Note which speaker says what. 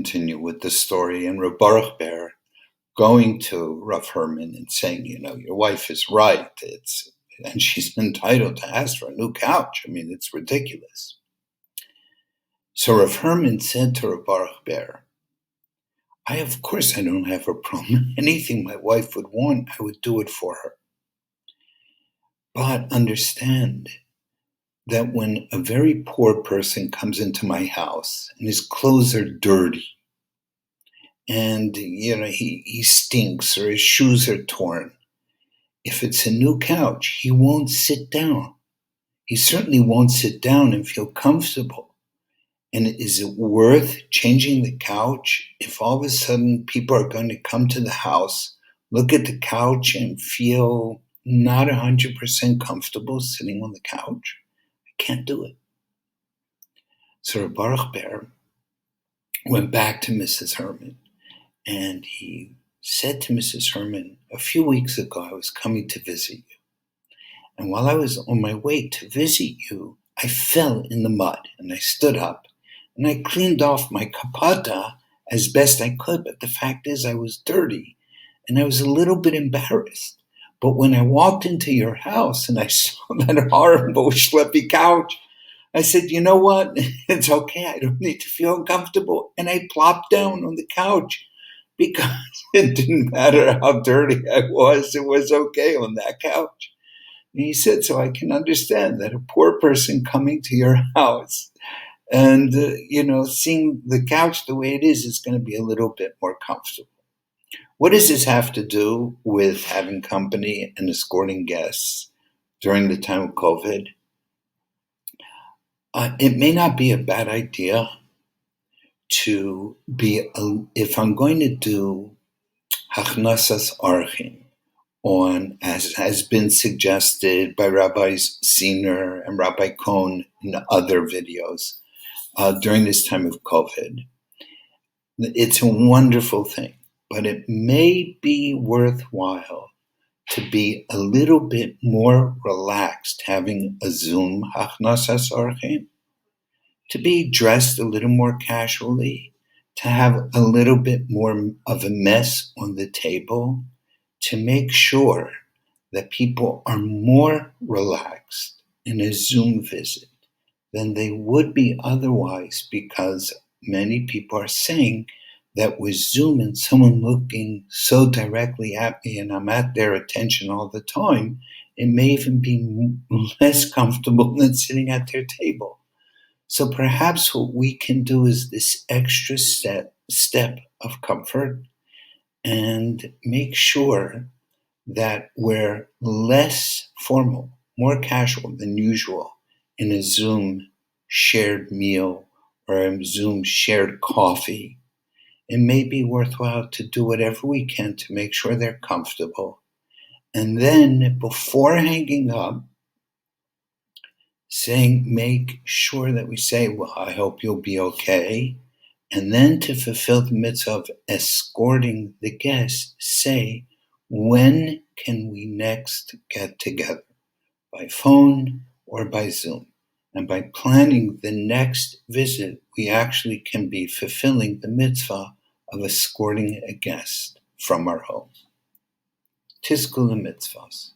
Speaker 1: Continue with the story, and Reb Baruch Ber going to Rav Herman and saying, your wife is right. And she's entitled to ask for a new couch. I mean, it's ridiculous. So Rav Herman said to Reb Baruch Ber, of course I don't have a problem. Anything my wife would want, I would do it for her. But understand that when a very poor person comes into my house and his clothes are dirty and, he stinks or his shoes are torn, if it's a new couch, he won't sit down. He certainly won't sit down and feel comfortable. And is it worth changing the couch if all of a sudden people are going to come to the house, look at the couch and feel not 100% comfortable sitting on the couch? Can't do it. So Baruch Ber went back to Mrs. Herman and he said to Mrs. Herman, a few weeks ago I was coming to visit you. And while I was on my way to visit you, I fell in the mud and I stood up and I cleaned off my kapata as best I could. But the fact is I was dirty and I was a little bit embarrassed. But when I walked into your house and I saw that horrible schleppy couch, I said, you know what? It's okay. I don't need to feel uncomfortable. And I plopped down on the couch because it didn't matter how dirty I was. It was okay on that couch. And he said, so I can understand that a poor person coming to your house and, seeing the couch the way it is going to be a little bit more comfortable. What does this have to do with having company and escorting guests during the time of COVID? It may not be a bad idea to if I'm going to do hachnasas archim on, as has been suggested by Rabbis Zener and Rabbi Cohn in other videos during this time of COVID, it's a wonderful thing. But it may be worthwhile to be a little bit more relaxed having a Zoom hachnasas orchim, to be dressed a little more casually, to have a little bit more of a mess on the table, to make sure that people are more relaxed in a Zoom visit than they would be otherwise, because many people are saying that with Zoom and someone looking so directly at me and I'm at their attention all the time, it may even be less comfortable than sitting at their table. So perhaps what we can do is this extra step of comfort and make sure that we're less formal, more casual than usual in a Zoom shared meal or a Zoom shared coffee. It may be worthwhile to do whatever we can to make sure they're comfortable. And then before hanging up, make sure that we say, well, I hope you'll be okay. And then to fulfill the mitzvah of escorting the guests, say, when can we next get together? By phone or by Zoom? And by planning the next visit, we actually can be fulfilling the mitzvah of escorting a guest from our home. Tizku l'mitzvahs.